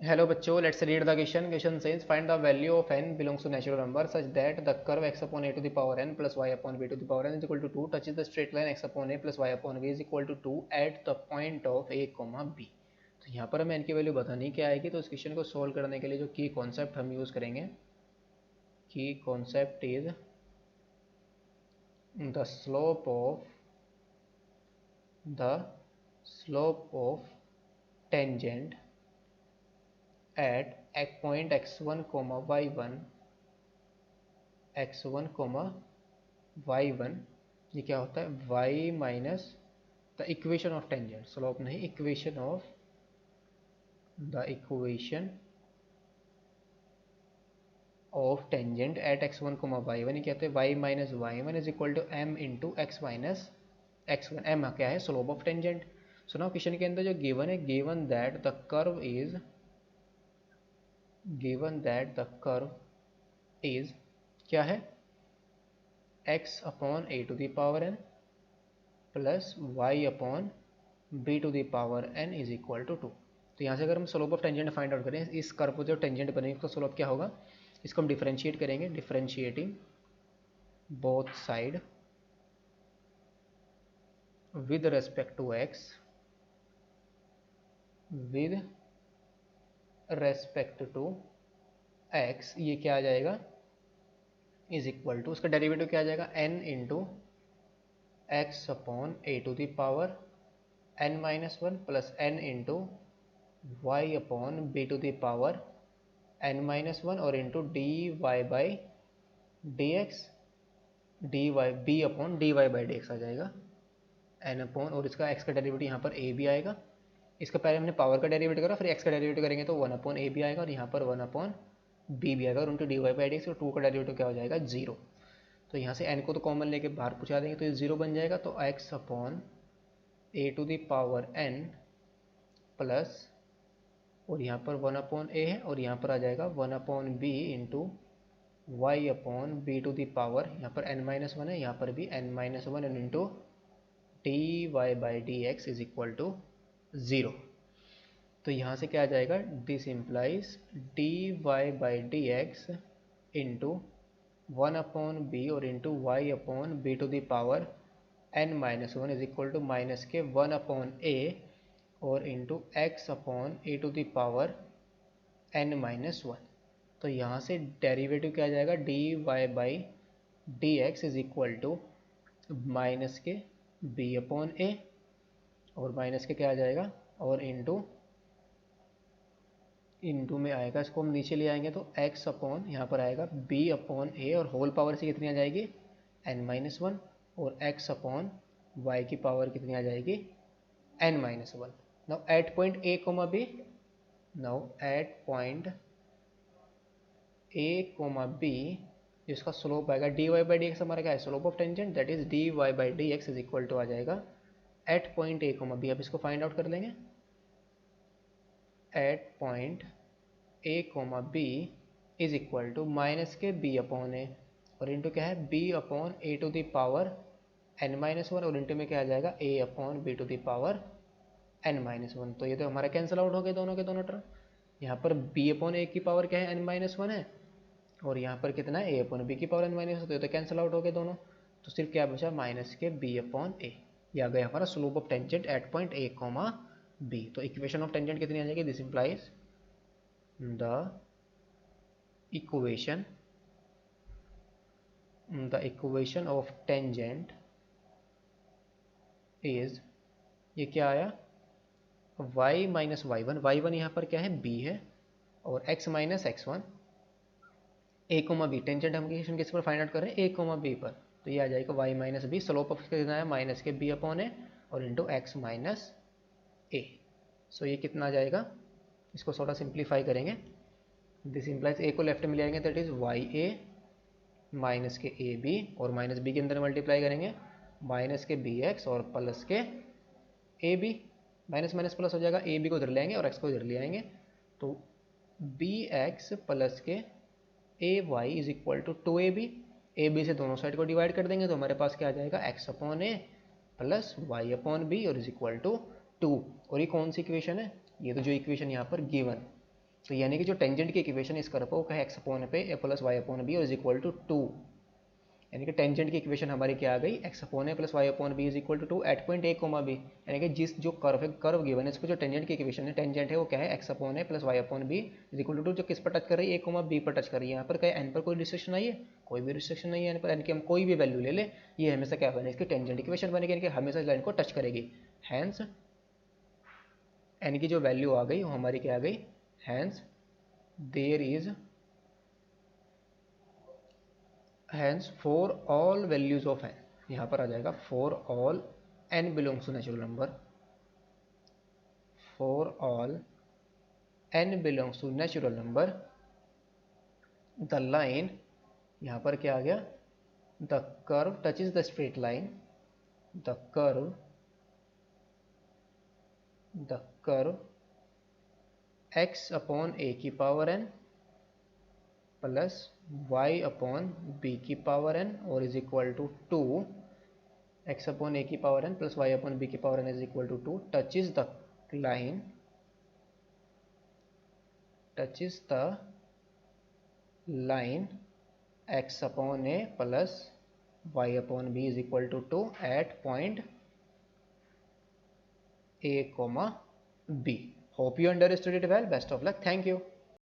Hello बच्चों, let's read the question. Question says find the value of n belongs to natural number such that the curve x upon a to the power n plus y upon b to the power n is equal to 2 touches the straight line x upon a plus y upon b is equal to 2 at the point of a, b. तो यहाँ पर हमें n की value बतानी क्या आएगी. तो इस क्वेश्चन को सोल्व करने के लिए जो की कॉन्सेप्ट हम यूज़ करेंगे, की concept is the slope of tangent at point x1 comma y1 ये क्या होता है y minus the equation of tangent. Slope नहीं, equation of tangent at x1 comma y1. ये कहते हैं y minus y1 is equal to m into x minus x1. m क्या है? Slope of tangent. So now question के अंदर जो given है, given that the curve is क्या है? x upon a to the power n plus y upon b to the power n is equal to 2. तो यहाँ से अगर हम slope of tangent find out करें, इस कर्व को जो टेंजेंट बनेगी उसका स्लोप क्या होगा, इसको हम डिफरेंशिएट करेंगे. Differentiating both side with respect to x, ये क्या आ जाएगा, इज इक्वल टू, उसका डेरिवेटिव क्या आ जाएगा, n into x upon A to the power n minus one plus n into Y upon B to the power n minus one और into D Y by D x, d y b upon d Y by D x आ जाएगा n upon, और इसका x का derivative यहाँ पर a भी आएगा. इसका पहले हमने पावर का डेरिवेटिव करा, फिर x का डेरिवेटिव करेंगे तो 1 अपॉन a भी आएगा और यहाँ पर 1 अपॉन b भी आएगा और into D Y by D X. और 2 का डेरिवेटिव क्या हो जाएगा, 0. तो यहाँ से n को तो कॉमन लेके बाहर पूछा देंगे तो ये 0 बन जाएगा. तो x upon a to the power n plus, और यहाँ पर 1 अपॉन a है और यहाँ पर आ जाएगा 1 upon b into Y upon B to the power, यहाँ पर n माइनस वन है, यहाँ पर भी n minus one and into D Y by D x is equal to 0. तो यहाँ से क्या आ जाएगा, this implies d Y by D x into 1 upon b और into Y upon B to the power n minus one is equal to minus k 1 upon a और into x upon A to the power n minus one. तो यहाँ से derivative क्या आ जाएगा, D Y by D x is equal to minus K b upon A और minus के क्या आ जाएगा, और इंटू में आएगा, इसको हम नीचे ले आएंगे तो x अपॉन यहाँ पर आएगा b अपॉन ए और होल पावर से कितनी आ जाएगी, n माइनस वन, और x अपॉन y की पावर कितनी आ जाएगी, n minus one. Now at point a comma b, जिसका स्लोप आएगा d Y by D x, हमारा क्या है, slope of tangent, that is d Y by D x is equal to आ जाएगा at point A comma b. अब इसको find out कर लेंगे. At point A comma b is equal to minus के बी अपॉन ए और into क्या है, B upon A to the power n minus one और इंटू में क्या आ जाएगा, a upon B to the power n minus one. तो ये तो हमारा कैंसिल आउट हो गए दोनों के दोनों टर्म. यहाँ पर b अपॉन ए की पावर क्या है, n माइनस वन है, और यहाँ पर कितना है, a अपॉन बी की पावर n माइनस वन. तो ये तो कैंसिल आउट हो गए दोनों. तो सिर्फ क्या बचा, माइनस के b अपॉन ए. यह आ गया हमारा slope of tangent at point a comma b. तो इक्वेशन ऑफ टेंजेंट कितनी आ जाएगी, this implies the equation of tangent is, ये क्या आया, y minus Y one, Y one यहाँ पर क्या है, b है, और x minus X one, a comma B. Tangent हम किस पर फाइंड आउट कर रहे हैं, a कोमा b पर. तो ये आ जाएगा y minus B, slope of कितना है, minus K b upon A और into X minus A. So ये कितना आ जाएगा, इसको थोड़ा सिंप्लीफाई करेंगे. दिस इंप्लाइज a को लेफ्ट में ले आएंगे, that is Y A minus K A B, और माइनस बी के अंदर मल्टीप्लाई करेंगे माइनस के बी एक्स और प्लस के A B. Minus minus plus हो जाएगा, ए बी को इधर ले आएंगे और एक्स को इधर ले आएंगे. तो बी एक्स प्लस के a y is equal to two a b. A b से दोनों साइड को डिवाइड कर देंगे तो हमारे पास क्या आ जाएगा, x upon A plus Y upon b और इज इक्वल टू 2. और ये कौन सी इक्वेशन है, ये तो जो इक्वेशन यहाँ पर गिवन तो यानी कि जो टेंजेंट की इक्वेशन इस कर्व पर वो क्या है, एक्स अपॉन पे a plus Y upon B is equal to 2। यानी कि टेंजेंट की इक्वेशन हमारी क्या आ गई, X upon A plus Y upon B is equal to 2 at point A comma B. यानी कि जिस जो कर्व है, कर्व गिवन है, इसको जो टेंजेंट की इक्वेशन है, टेंजेंट है वो क्या है, x upon A plus Y upon B is equal to 2, जो किस पर टच कर रही है, ए कोमा बी पर टच कर रही है। यहाँ पर क्या एन पर कोई रिस्ट्रिक्शन आई है, कोई भी रिस्ट्रिक्शन नहीं है एन पर। यानी कि हम कोई भी वैल्यू ले लें, ये हमेशा क्या बने, इसकी टेंजेंट इक्वेशन बनेगी, यानी कि हमेशा इस लाइन को टच करेगी। हैंस एन की जो वैल्यू आ गई वो हमारी क्या आ गई, hence there is, hence for all values of n, यहाँ पर आ जाएगा for all n belongs to natural number, for all n belongs to natural number, the line, यहाँ पर क्या आ गया, the curve touches the straight line, the curve x upon a की power n plus Y upon B की power n और is equal to 2, x upon a की power n plus Y upon B की power N is equal to 2 touches the line, touches the line X upon A plus Y upon B is equal to 2 at point A comma B. Hope you understood it well, best of luck, thank you.